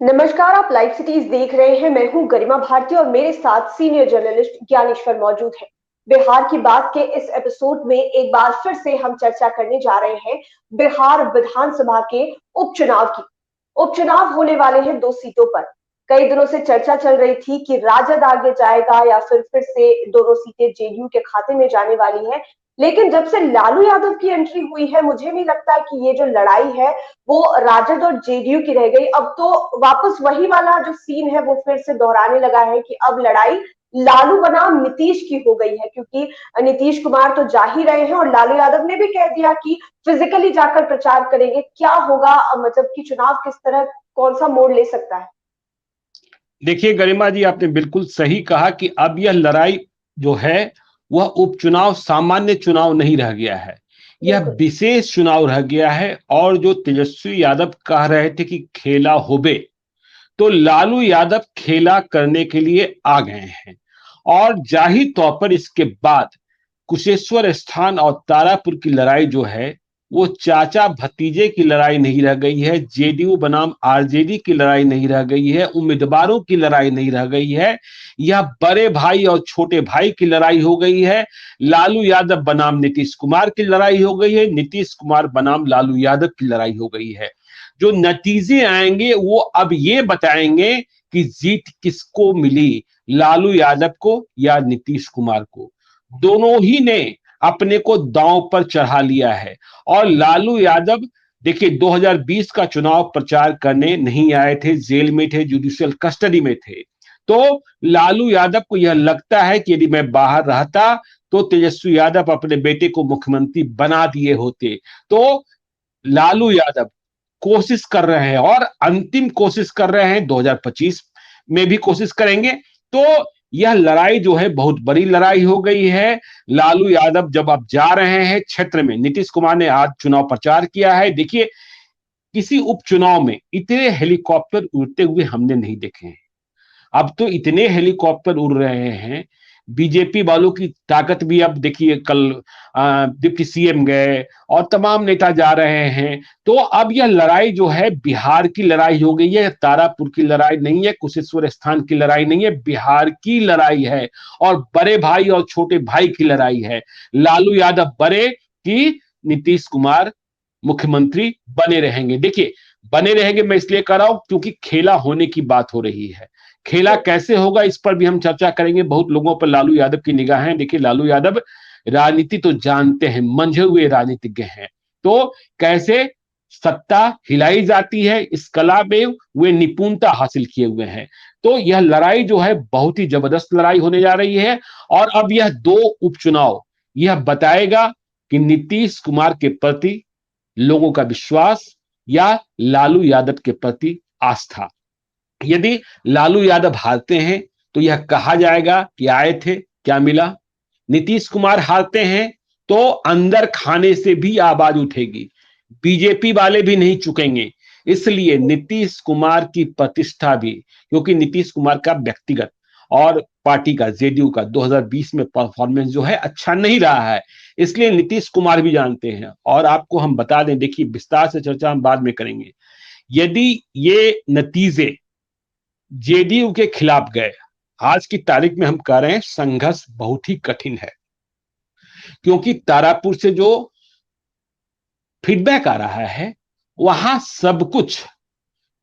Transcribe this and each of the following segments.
नमस्कार, आप live cities देख रहे हैं। मैं हूं गरिमा भारती और मेरे साथ सीनियर जर्नलिस्ट ज्ञानेश्वर मौजूद है। बिहार की बात के इस एपिसोड में एक बार फिर से हम चर्चा करने जा रहे हैं बिहार विधानसभा के उपचुनाव की। उपचुनाव होने वाले हैं 2 सीटों पर। कई दिनों से चर्चा चल रही थी कि राजद आगे जाएगा या फिर से दोनों सीटें जेडीयू के खाते में जाने वाली है। लेकिन जब से लालू यादव की एंट्री हुई है, मुझे नहीं लगता कि ये जो लड़ाई है वो राजद और जेडीयू की रह गई। अब तो वापस वही वाला जो सीन है वो फिर से दोहराने लगा है कि अब लड़ाई लालू बनाम नीतीश की हो गई है, क्योंकि नीतीश कुमार तो जा ही रहे हैं और लालू यादव ने भी कह दिया कि फिजिकली जाकर प्रचार करेंगे। क्या होगा, मतलब कि चुनाव किस तरह, कौन सा मोड़ ले सकता है? देखिए गरिमा जी, आपने बिल्कुल सही कहा कि अब यह लड़ाई जो है वह उपचुनाव सामान्य चुनाव नहीं रह गया है, यह बिल्कुल। विशेष चुनाव रह गया है। और जो तेजस्वी यादव कह रहे थे कि खेला होबे, तो लालू यादव खेला करने के लिए आ गए हैं। और जाहिर तौर पर इसके बाद कुशेश्वर स्थान और तारापुर की लड़ाई जो है वो चाचा भतीजे की लड़ाई नहीं रह गई है, जेडीयू बनाम आरजेडी की लड़ाई नहीं रह गई है, उम्मीदवारों की लड़ाई नहीं रह गई है। यह बड़े भाई और छोटे भाई की लड़ाई हो गई है। लालू यादव बनाम नीतीश कुमार की लड़ाई हो गई है, नीतीश कुमार बनाम लालू यादव की लड़ाई हो गई है। जो नतीजे आएंगे वो अब ये बताएंगे कि जीत किसको मिली, लालू यादव को या नीतीश कुमार को। दोनों ही ने अपने को दांव पर चढ़ा लिया है। और लालू यादव देखिए 2020 का चुनाव प्रचार करने नहीं आए थे, जेल में थे, जुडिशियल कस्टडी में थे। तो लालू यादव को यह लगता है कि यदि मैं बाहर रहता तो तेजस्वी यादव अपने बेटे को मुख्यमंत्री बना दिए होते। तो लालू यादव कोशिश कर रहे हैं और अंतिम कोशिश कर रहे हैं, 2025 में भी कोशिश करेंगे। तो यह लड़ाई जो है बहुत बड़ी लड़ाई हो गई है। लालू यादव जब अब जा रहे हैं क्षेत्र में, नीतीश कुमार ने आज चुनाव प्रचार किया है। देखिए, किसी उपचुनाव में इतने हेलीकॉप्टर उड़ते हुए हमने नहीं देखे हैं। अब तो इतने हेलीकॉप्टर उड़ रहे हैं, बीजेपी वालों की ताकत भी अब देखिए, कल डिप्टी सीएम गए और तमाम नेता जा रहे हैं। तो अब यह लड़ाई जो है बिहार की लड़ाई हो गई है, तारापुर की लड़ाई नहीं है, कुशेश्वर स्थान की लड़ाई नहीं है, बिहार की लड़ाई है। और बड़े भाई और छोटे भाई की लड़ाई है। लालू यादव बड़े कि नीतीश कुमार मुख्यमंत्री बने रहेंगे। देखिए, बने रहेंगे मैं इसलिए कर रहा हूं क्योंकि खेला होने की बात हो रही है। खेला कैसे होगा इस पर भी हम चर्चा करेंगे। बहुत लोगों पर लालू यादव की निगाहें। देखिए, लालू यादव राजनीति तो जानते हैं, मंझे हुए राजनीतिज्ञ हैं। तो कैसे सत्ता हिलाई जाती है इस कला में वे निपुणता हासिल किए हुए हैं। तो यह लड़ाई जो है बहुत ही जबरदस्त लड़ाई होने जा रही है। और अब यह दो उपचुनाव यह बताएगा कि नीतीश कुमार के प्रति लोगों का विश्वास या लालू यादव के प्रति आस्था। यदि लालू यादव हारते हैं तो यह कहा जाएगा कि आए थे, क्या मिला। नीतीश कुमार हारते हैं तो अंदर खाने से भी आवाज उठेगी, बीजेपी वाले भी नहीं चुकेंगे। इसलिए नीतीश कुमार की प्रतिष्ठा भी, क्योंकि नीतीश कुमार का व्यक्तिगत और पार्टी का, जेडीयू का 2020 में परफॉर्मेंस जो है अच्छा नहीं रहा है, इसलिए नीतीश कुमार भी जानते हैं। और आपको हम बता दें, देखिए विस्तार से चर्चा हम बाद में करेंगे। यदि ये नतीजे जेडीयू के खिलाफ गए, आज की तारीख में हम कह रहे हैं संघर्ष बहुत ही कठिन है। क्योंकि तारापुर से जो फीडबैक आ रहा है वहां सब कुछ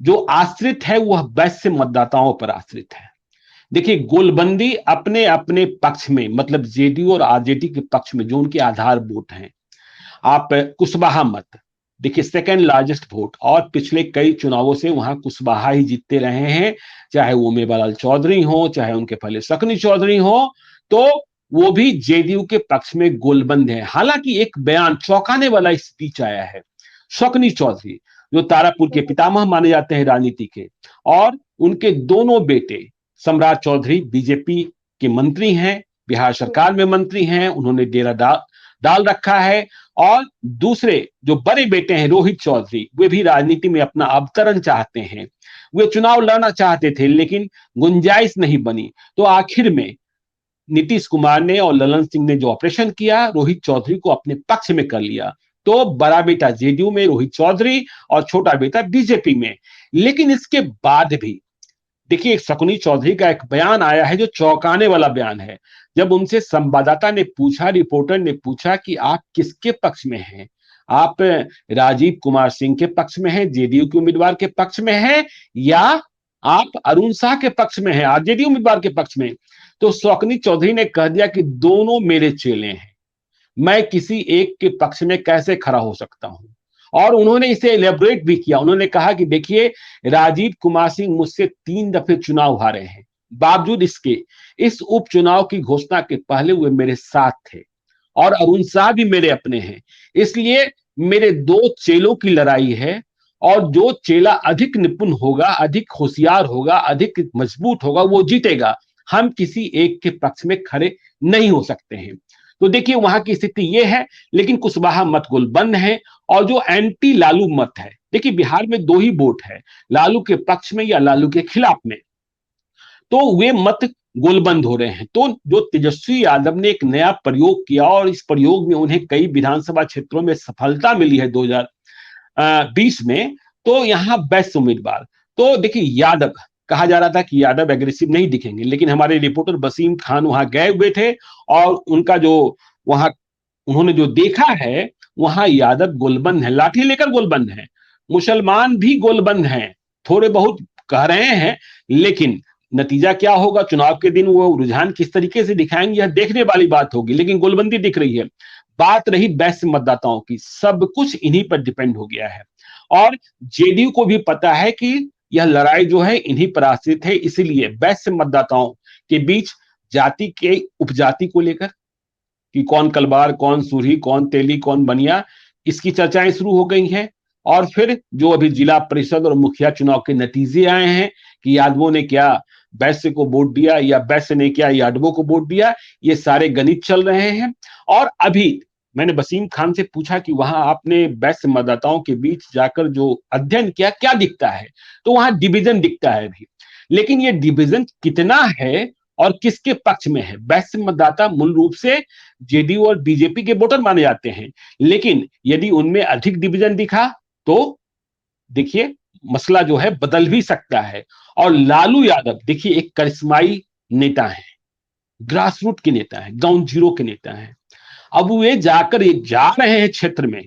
जो आश्रित है वह वैश्य मतदाताओं पर आश्रित है। देखिए, गोलबंदी अपने अपने पक्ष में, मतलब जेडीयू और आरजेडी के पक्ष में जो उनके आधार वोट हैं। आप कुशवाहा मत देखिए, सेकेंड लार्जेस्ट वोट, और पिछले कई चुनावों से वहां कुशवाहा ही जीतते रहे हैं, चाहे वो मेवालाल चौधरी हो, चाहे उनके पहले शकनी चौधरी हो। तो वो भी जेडीयू के पक्ष में गोलबंद है। हालांकि एक बयान चौंकाने वाला स्पीच आया है शकनी चौधरी, जो तारापुर के पितामह माने जाते हैं राजनीति के, और उनके दोनों बेटे सम्राट चौधरी बीजेपी के मंत्री हैं, बिहार सरकार में मंत्री हैं, उन्होंने डेरा डाल रखा है। और दूसरे जो बड़े बेटे हैं रोहित चौधरी, वे भी राजनीति में अपना अवतरण चाहते हैं। वे चुनाव लड़ना चाहते थे लेकिन गुंजाइश नहीं बनी। तो आखिर में नीतीश कुमार ने और ललन सिंह ने जो ऑपरेशन किया, रोहित चौधरी को अपने पक्ष में कर लिया। तो बड़ा बेटा जेडीयू में रोहित चौधरी और छोटा बेटा बीजेपी में। लेकिन इसके बाद भी देखिए, एक शकुनी चौधरी का एक बयान आया है जो चौंकाने वाला बयान है। जब उनसे संवाददाता ने पूछा, रिपोर्टर ने पूछा कि आप किसके पक्ष में हैं, आप राजीव कुमार सिंह के पक्ष में हैं, जेडीयू के उम्मीदवार के पक्ष में हैं, या आप अरुण साह के पक्ष में हैं, आरजेडी उम्मीदवार के पक्ष में, तो शौकनी चौधरी ने कह दिया कि दोनों मेरे चेले हैं, मैं किसी एक के पक्ष में कैसे खड़ा हो सकता हूं। और उन्होंने इसे एलेबोरेट भी किया। उन्होंने कहा कि देखिए, राजीव कुमार सिंह मुझसे 3 दफे चुनाव हारे हैं, बावजूद इसके इस उपचुनाव की घोषणा के पहले वे मेरे साथ थे, और अरुण साह भी मेरे अपने हैं। इसलिए मेरे 2 चेलों की लड़ाई है, और जो चेला अधिक निपुण होगा, अधिक होशियार होगा, अधिक मजबूत होगा, वो जीतेगा। हम किसी एक के पक्ष में खड़े नहीं हो सकते हैं। तो देखिए, वहां की स्थिति ये है। लेकिन कुशवाहा मत गोलबंद है, और जो एंटी लालू मत है, देखिए बिहार में 2 ही वोट है, लालू के पक्ष में या लालू के खिलाफ में, तो वे मत गोलबंद हो रहे हैं। तो जो तेजस्वी यादव ने एक नया प्रयोग किया, और इस प्रयोग में उन्हें कई विधानसभा क्षेत्रों में सफलता मिली है 2020 में, तो यहां बेस्ट उम्मीदवार, तो देखिए यादव, कहा जा रहा था कि यादव एग्रेसिव नहीं दिखेंगे, लेकिन हमारे रिपोर्टर वसीम खान वहां गए हुए थे, और उनका जो वहां उन्होंने जो देखा है, वहां यादव गोलबंद है, लाठी लेकर गोलबंद है, मुसलमान भी गोलबंद हैं, थोड़े बहुत कह रहे हैं। लेकिन नतीजा क्या होगा चुनाव के दिन, वो रुझान किस तरीके से दिखाएंगे, यह देखने वाली बात होगी। लेकिन गोलबंदी दिख रही है। बात रही वैश्य मतदाताओं की, सब कुछ इन्हीं पर डिपेंड हो गया है, और जेडीयू को भी पता है कि यह लड़ाई जो है इन्हीं पर आश्रित है। इसीलिए वैश्य मतदाताओं के बीच जाति के उपजाति को लेकर, कि कौन कलवार, कौन सूरी, कौन तेली, कौन बनिया, इसकी चर्चाएं शुरू हो गई हैं। और फिर जो अभी जिला परिषद और मुखिया चुनाव के नतीजे आए हैं, कि यादवों ने क्या वैश्य को वोट दिया, या वैश्य ने क्या यादवों को वोट दिया, ये सारे गणित चल रहे हैं। और अभी मैंने वसीम खान से पूछा कि वहां आपने वैश्य मतदाताओं के बीच जाकर जो अध्ययन किया, क्या दिखता है, तो वहां डिवीजन दिखता है अभी। लेकिन ये डिवीजन कितना है और किसके पक्ष में है? वैश्य मतदाता मूल रूप से जेडीयू और बीजेपी के वोटर माने जाते हैं, लेकिन यदि उनमें अधिक डिवीजन दिखा तो देखिए मसला जो है बदल भी सकता है। और लालू यादव देखिए एक करिश्माई नेता है, ग्रासरूट के नेता है, ग्राउंड जीरो के नेता है। अब वे जाकर ये जा रहे हैं क्षेत्र में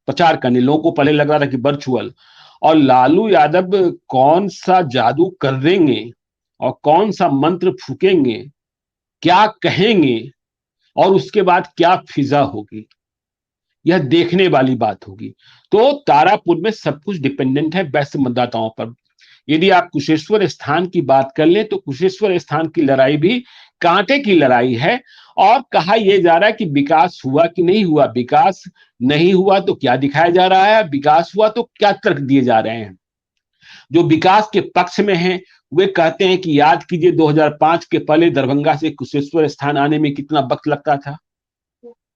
प्रचार करने, लोगों को पहले लग रहा था कि वर्चुअल, और लालू यादव कौन सा जादू कर देंगे और कौन सा मंत्र फूकेंगे, क्या कहेंगे, और उसके बाद क्या फिजा होगी, यह देखने वाली बात होगी। तो तारापुर में सब कुछ डिपेंडेंट है वैश्य मतदाताओं पर। यदि आप कुशेश्वर स्थान की बात कर लें, तो कुशेश्वर स्थान की लड़ाई भी कांटे की लड़ाई है। और कहा यह जा रहा है कि विकास हुआ कि नहीं हुआ, विकास नहीं हुआ तो क्या दिखाया जा रहा है, विकास हुआ तो क्या तर्क दिए जा रहे हैं। जो विकास के पक्ष में हैं वे कहते हैं कि याद कीजिए 2005 के पहले दरभंगा से कुशेश्वर स्थान आने में कितना वक्त लगता था,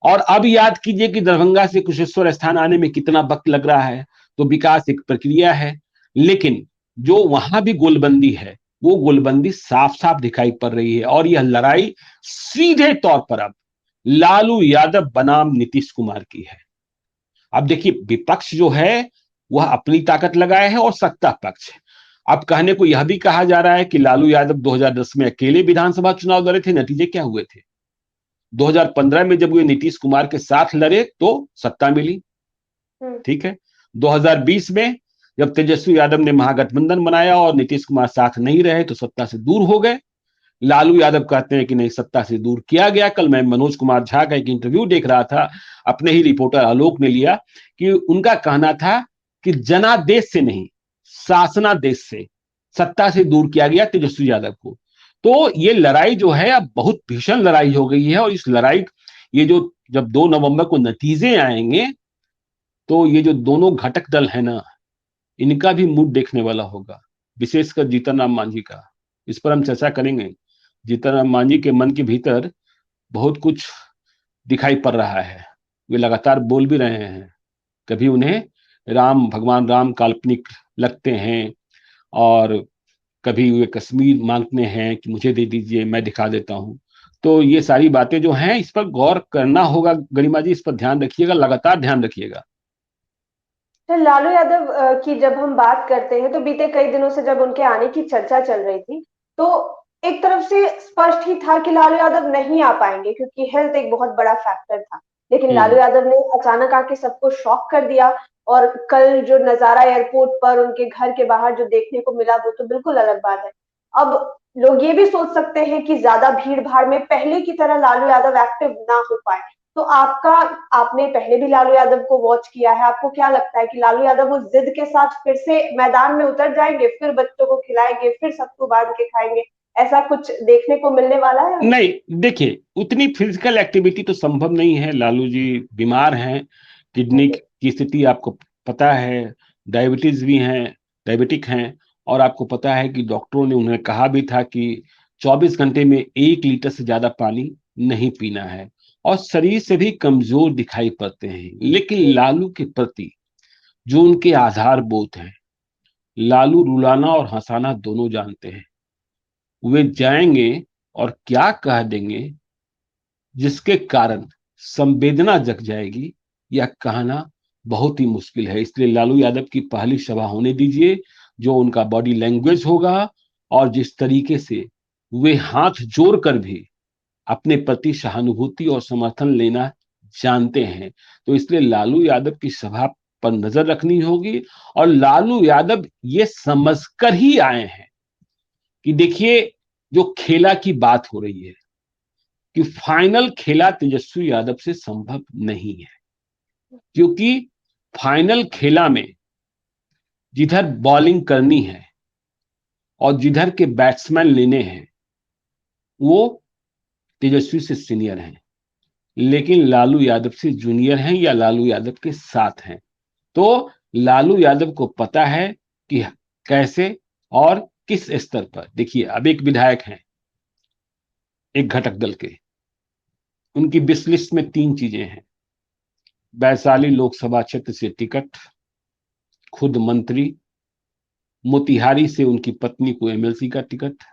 और अब याद कीजिए कि दरभंगा से कुशेश्वर स्थान आने में कितना वक्त लग रहा है। तो विकास एक प्रक्रिया है, लेकिन जो वहां भी गोलबंदी है, वो गोलबंदी साफ साफ दिखाई पड़ रही है। और यह लड़ाई सीधे तौर पर अब लालू यादव बनाम नीतीश कुमार की है। अब देखिए विपक्ष जो है वह अपनी ताकत लगाए है, और सत्ता पक्ष। अब कहने को यह भी कहा जा रहा है कि लालू यादव 2010 में अकेले विधानसभा चुनाव लड़े थे, नतीजे क्या हुए थे? 2015 में जब वे नीतीश कुमार के साथ लड़े तो सत्ता मिली, ठीक है। 2020 में जब तेजस्वी यादव ने महागठबंधन बनाया और नीतीश कुमार साथ नहीं रहे तो सत्ता से दूर हो गए। लालू यादव कहते हैं कि नहीं, सत्ता से दूर किया गया। कल मैं मनोज कुमार झा का एक इंटरव्यू देख रहा था, अपने ही रिपोर्टर आलोक ने लिया, कि उनका कहना था कि जनादेश से नहीं, शासनादेश से सत्ता से दूर किया गया तेजस्वी यादव को। तो ये लड़ाई जो है अब बहुत भीषण लड़ाई हो गई है। और इस लड़ाई, ये जो जब 2 नवंबर को नतीजे आएंगे, तो ये जो दोनों घटक दल है ना, इनका भी मूड देखने वाला होगा, विशेषकर जीतन राम मांझी का। इस पर हम चर्चा करेंगे। जीतन राम मांझी के मन के भीतर बहुत कुछ दिखाई पड़ रहा है, वे लगातार बोल भी रहे हैं। कभी उन्हें भगवान राम काल्पनिक लगते हैं, और कभी वे कश्मीर मांगते हैं कि मुझे दे दीजिए, मैं दिखा देता हूं। तो ये सारी बातें जो हैं, इस पर गौर करना होगा। गरिमा जी, इस पर ध्यान रखिएगा, लगातार ध्यान रखिएगा। तो लालू यादव की जब हम बात करते हैं तो बीते कई दिनों से जब उनके आने की चर्चा चल रही थी, तो एक तरफ से स्पष्ट ही था कि लालू यादव नहीं आ पाएंगे क्योंकि हेल्थ एक बहुत बड़ा फैक्टर था। लेकिन लालू हम्म। यादव ने अचानक आके सबको शॉक कर दिया। और कल जो नजारा एयरपोर्ट पर उनके घर के बाहर जो देखने को मिला वो तो बिल्कुल अलग बात है। अब लोग ये भी सोच सकते हैं कि ज्यादा भीड़ भाड़ में पहले की तरह लालू यादव एक्टिव ना हो पाए। तो आपने पहले भी लालू यादव को वॉच किया है, आपको क्या लगता है कि लालू यादव उस जिद के साथ फिर से मैदान में उतर जाएंगे, फिर बच्चों को खिलाएंगे, फिर सबको बांध के खाएंगे? ऐसा कुछ देखने को मिलने वाला है अभी? नहीं, देखिए उतनी फिजिकल एक्टिविटी तो संभव नहीं है। लालू जी बीमार हैं, किडनी जी। की स्थिति आपको पता है, डायबिटीज भी हैं, डायबिटिक हैं। और आपको पता है कि डॉक्टरों ने उन्हें कहा भी था कि 24 घंटे में 1 लीटर से ज्यादा पानी नहीं पीना है, और शरीर से भी कमजोर दिखाई पड़ते हैं। लेकिन जी। लालू के प्रति जो उनके आधारभूत हैं, लालू रुलाना और हंसाना दोनों जानते हैं। वे जाएंगे और क्या कह देंगे जिसके कारण संवेदना जग जाएगी, यह कहना बहुत ही मुश्किल है। इसलिए लालू यादव की पहली सभा होने दीजिए। जो उनका बॉडी लैंग्वेज होगा और जिस तरीके से वे हाथ जोड़कर भी अपने प्रति सहानुभूति और समर्थन लेना जानते हैं, तो इसलिए लालू यादव की सभा पर नजर रखनी होगी। और लालू यादव ये समझकर ही आए हैं कि देखिए, जो खेला की बात हो रही है कि फाइनल खेला तेजस्वी यादव से संभव नहीं है, क्योंकि फाइनल खेला में जिधर बॉलिंग करनी है और जिधर के बैट्समैन लेने हैं, वो तेजस्वी से सीनियर हैं, लेकिन लालू यादव से जूनियर हैं या लालू यादव के साथ हैं। तो लालू यादव को पता है कि कैसे और किस स्तर पर। देखिए, अब एक विधायक हैं, एक घटक दल के, उनकी विश लिस्ट में 3 चीजें हैं: वैशाली लोकसभा क्षेत्र से टिकट, खुद मंत्री, मोतिहारी से उनकी पत्नी को एमएलसी का टिकट।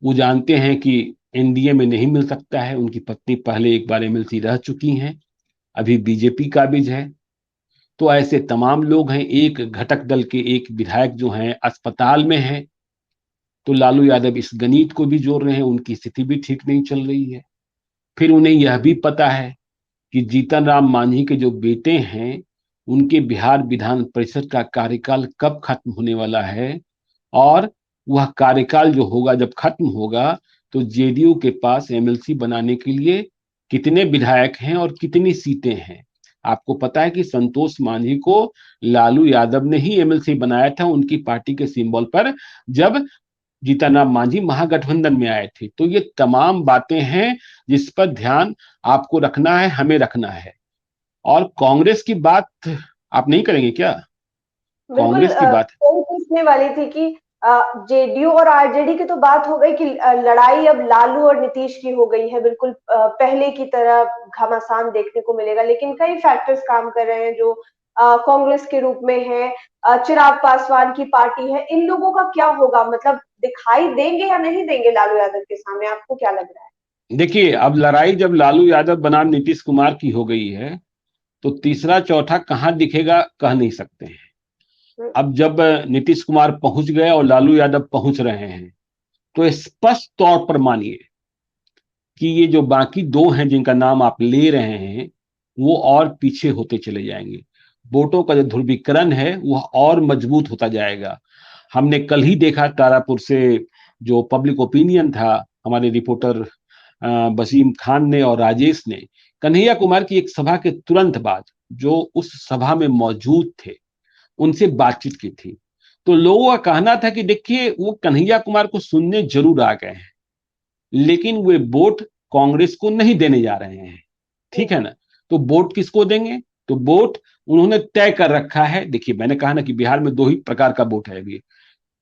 वो जानते हैं कि एनडीए में नहीं मिल सकता है, उनकी पत्नी पहले एक बार एमएलसी रह चुकी हैं, अभी बीजेपी काबिज है। तो ऐसे तमाम लोग हैं। एक घटक दल के एक विधायक जो हैं अस्पताल में हैं, तो लालू यादव इस गणित को भी जोड़ रहे हैं, उनकी स्थिति भी ठीक नहीं चल रही है। फिर उन्हें यह भी पता है कि जीतन राम मांझी के जो बेटे हैं, उनके बिहार विधान परिषद का कार्यकाल कब खत्म होने वाला है, और वह कार्यकाल जो होगा, जब खत्म होगा, तो जेडीयू के पास एमएलसी बनाने के लिए कितने विधायक हैं और कितनी सीटें हैं। आपको पता है कि संतोष मांझी को लालू यादव ने ही एमएलसी बनाया था उनकी पार्टी के सिंबल पर, जब जीतन राम मांझी महागठबंधन में आए थे। तो ये तमाम बातें हैं जिस पर ध्यान आपको रखना है, हमें रखना है। और कांग्रेस की बात आप नहीं करेंगे क्या? बिल्कुल। कांग्रेस की बात। वही पूछने वाली थी कि जेडीयू और आरजेडी की तो बात हो गई कि लड़ाई अब लालू और नीतीश की हो गई है, बिल्कुल पहले की तरह घमासान देखने को मिलेगा। लेकिन कई फैक्टर्स काम कर रहे हैं जो कांग्रेस के रूप में है। चिराग पासवान की पार्टी है, इन लोगों का क्या होगा? मतलब दिखाई देंगे या नहीं देंगे लालू यादव के सामने? आपको क्या लग रहा है? देखिए, अब लड़ाई जब लालू यादव बनाम नीतीश कुमार की हो गई है, तो तीसरा चौथा कहां दिखेगा कह नहीं सकते हैं। हम्म। अब जब नीतीश कुमार पहुंच गए और लालू यादव पहुंच रहे हैं, तो स्पष्ट तौर पर मानिए कि ये जो बाकी दो हैं जिनका नाम आप ले रहे हैं, वो और पीछे होते चले जाएंगे। वोटों का जो ध्रुवीकरण है वह और मजबूत होता जाएगा। हमने कल ही देखा तारापुर से जो पब्लिक ओपिनियन था, हमारे रिपोर्टर वसीम खान ने और राजेश ने कन्हैया कुमार की एक सभा के तुरंत बाद जो उस सभा में मौजूद थे उनसे बातचीत की थी। तो लोगों का कहना था कि देखिए, वो कन्हैया कुमार को सुनने जरूर आ गए हैं, लेकिन वे वोट कांग्रेस को नहीं देने जा रहे हैं। ठीक है ना? तो वोट किसको देंगे? तो वोट उन्होंने तय कर रखा है। देखिए, मैंने कहा ना कि बिहार में 2 ही प्रकार का वोट है अभी,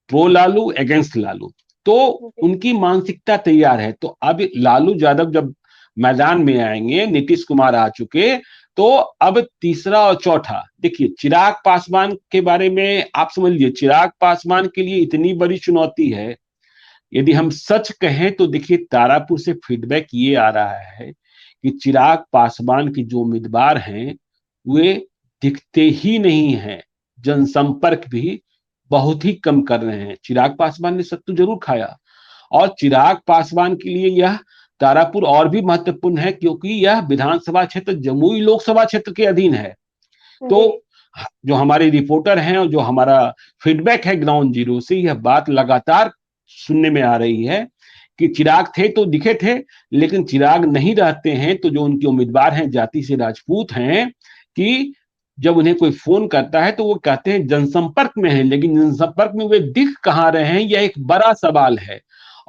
प्रो लालू, अगेंस्ट लालू। तो उनकी मानसिकता तैयार है। तो अब लालू यादव जब मैदान में आएंगे, नीतीश कुमार आ चुके, तो अब तीसरा और चौथा। देखिए, चिराग पासवान के बारे में आप समझ लीजिए, चिराग पासवान के लिए इतनी बड़ी चुनौती है। यदि हम सच कहें तो देखिए, तारापुर से फीडबैक ये आ रहा है कि चिराग पासवान की जो उम्मीदवार हैं, वे दिखते ही नहीं हैं। जनसंपर्क भी बहुत ही कम कर रहे हैं। चिराग पासवान ने सत्तू जरूर खाया, और चिराग पासवान के लिए यह तारापुर और भी महत्वपूर्ण है क्योंकि यह विधानसभा क्षेत्र जमुई लोकसभा क्षेत्र के अधीन है। तो जो हमारे रिपोर्टर हैं और जो हमारा फीडबैक है ग्राउंड जीरो से, यह बात लगातार सुनने में आ रही है कि चिराग थे तो दिखे थे, लेकिन चिराग नहीं रहते हैं तो जो उनके उम्मीदवार हैं, जाति से राजपूत हैं, कि जब उन्हें कोई फोन करता है तो वो कहते हैं जनसंपर्क में है, लेकिन जनसंपर्क में वे दिख कहाँ रहे हैं, यह एक बड़ा सवाल है।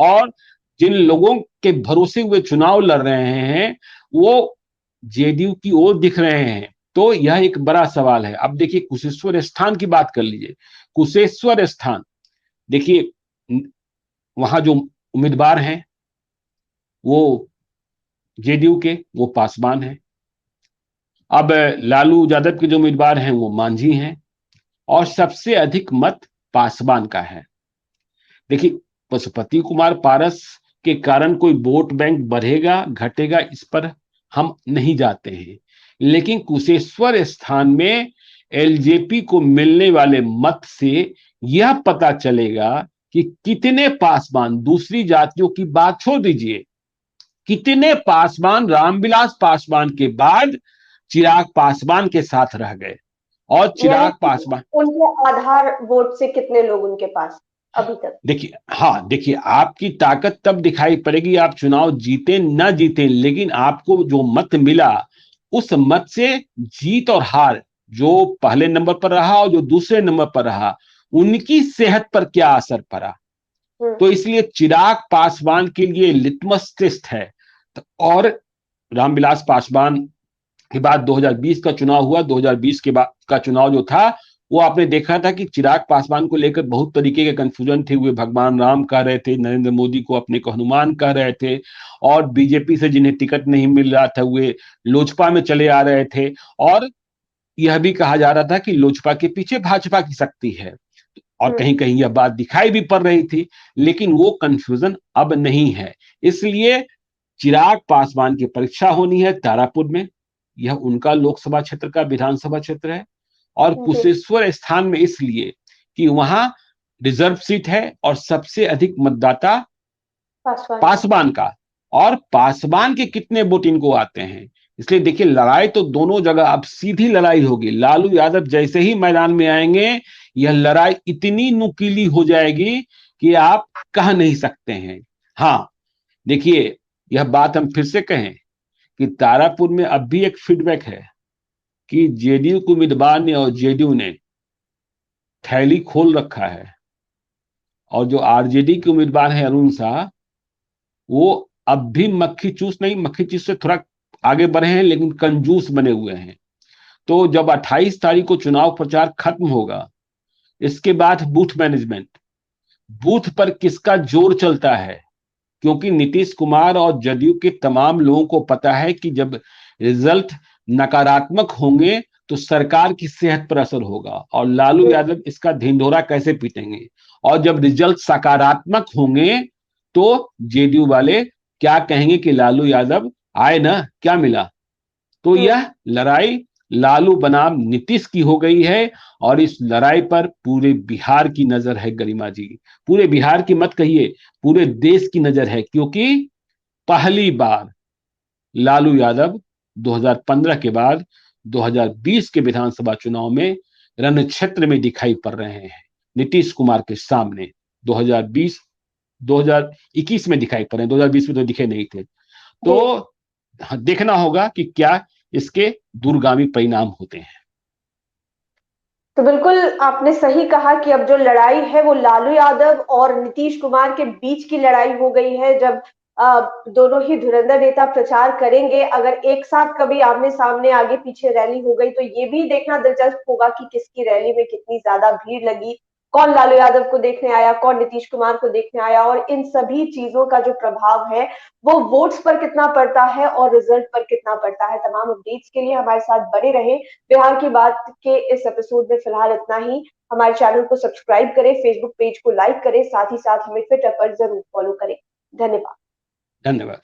और जिन लोगों के भरोसे हुए चुनाव लड़ रहे हैं वो जेडीयू की ओर दिख रहे हैं, तो यह एक बड़ा सवाल है। अब देखिए कुशेश्वर स्थान की बात कर लीजिए। कुशेश्वर स्थान देखिए, वहां जो उम्मीदवार हैं वो जेडीयू के, वो पासवान है। अब लालू यादव के जो उम्मीदवार हैं वो मांझी हैं, और सबसे अधिक मत पासवान का है। देखिए पशुपति कुमार पारस के कारण कोई वोट बैंक बढ़ेगा घटेगा इस पर हम नहीं जाते हैं, लेकिन कुशेश्वर स्थान में एलजेपी को मिलने वाले मत से यह पता चलेगा कि कितने पासवान, दूसरी जातियों की बात छोड़ दीजिए, कितने पासवान रामविलास पासवान के बाद चिराग पासवान के साथ रह गए। और चिराग पासवान, उनके आधार वोट से कितने लोग उनके पास अभी तक? देखिए, हाँ देखिए, आपकी ताकत तब दिखाई पड़ेगी आप चुनाव जीते ना जीते, लेकिन आपको जो मत मिला उस मत से जीत और हार, जो पहले नंबर पर रहा और जो दूसरे नंबर पर रहा, उनकी सेहत पर क्या असर पड़ा। तो इसलिए चिराग पासवान के लिए लिटमस टेस्ट है। और रामविलास पासवान के बाद 2020 का चुनाव हुआ। 2020 के बाद का चुनाव जो था वो आपने देखा था कि चिराग पासवान को लेकर बहुत तरीके के कंफ्यूजन थे। वे भगवान राम कह रहे थे, नरेंद्र मोदी को अपने को हनुमान कह रहे थे, और बीजेपी से जिन्हें टिकट नहीं मिल रहा था वे लोजपा में चले आ रहे थे, और यह भी कहा जा रहा था कि लोजपा के पीछे भाजपा की शक्ति है, और कहीं कहीं यह बात दिखाई भी पड़ रही थी। लेकिन वो कंफ्यूजन अब नहीं है। इसलिए चिराग पासवान की परीक्षा होनी है तारापुर में, यह उनका लोकसभा क्षेत्र का विधानसभा क्षेत्र है। और कुशेश्वर स्थान में इसलिए कि वहां रिजर्व सीट है और सबसे अधिक मतदाता पासवान का, और पासवान के कितने वोट इनको आते हैं। इसलिए देखिए लड़ाई तो दोनों जगह अब सीधी लड़ाई होगी। लालू यादव जैसे ही मैदान में आएंगे यह लड़ाई इतनी नुकीली हो जाएगी कि आप कह नहीं सकते हैं। हाँ देखिए, यह बात हम फिर से कहें कि तारापुर में अब भी एक फीडबैक है कि जेडीयू के उम्मीदवार ने और जेडीयू ने थैली खोल रखा है, और जो आरजेडी के उम्मीदवार है अरुण शाह, वो अब भी मक्खी चूस नहीं, मक्खी चूस से थोड़ा आगे बढ़े हैं लेकिन कंजूस बने हुए हैं। तो जब 28 तारीख को चुनाव प्रचार खत्म होगा, इसके बाद बूथ मैनेजमेंट, बूथ पर किसका जोर चलता है, क्योंकि नीतीश कुमार और जदयू के तमाम लोगों को पता है कि जब रिजल्ट नकारात्मक होंगे तो सरकार की सेहत पर असर होगा, और लालू यादव इसका ढिंढोरा कैसे पीटेंगे। और जब रिजल्ट सकारात्मक होंगे तो जेडीयू वाले क्या कहेंगे कि लालू यादव आए ना, क्या मिला। तो यह लड़ाई लालू बनाम नीतीश की हो गई है, और इस लड़ाई पर पूरे बिहार की नजर है गरिमा जी। पूरे बिहार की मत कहिए, पूरे देश की नजर है, क्योंकि पहली बार लालू यादव 2015 के बाद 2020 के विधानसभा चुनाव में रण क्षेत्र में दिखाई पड़ रहे हैं। नीतीश कुमार के सामने 2020 2021 में दिखाई पड़े, 2020 में तो दिखे नहीं थे। तो देखना होगा कि क्या इसके दूरगामी परिणाम होते हैं। तो बिल्कुल आपने सही कहा कि अब जो लड़ाई है वो लालू यादव और नीतीश कुमार के बीच की लड़ाई हो गई है। जब दोनों ही धुरंधर नेता प्रचार करेंगे, अगर एक साथ कभी आमने सामने आगे पीछे रैली हो गई तो ये भी देखना दिलचस्प होगा कि किसकी रैली में कितनी ज्यादा भीड़ लगी, कौन लालू यादव को देखने आया, कौन नीतीश कुमार को देखने आया, और इन सभी चीजों का जो प्रभाव है वो वोट्स पर कितना पड़ता है और रिजल्ट पर कितना पड़ता है। तमाम अपडेट्स के लिए हमारे साथ बने रहे। बिहार की बात के इस एपिसोड में फिलहाल इतना ही। हमारे चैनल को सब्सक्राइब करें, फेसबुक पेज को लाइक करें, साथ ही साथ हमें ट्विटर पर जरूर फॉलो करें। धन्यवाद। धन्यवाद।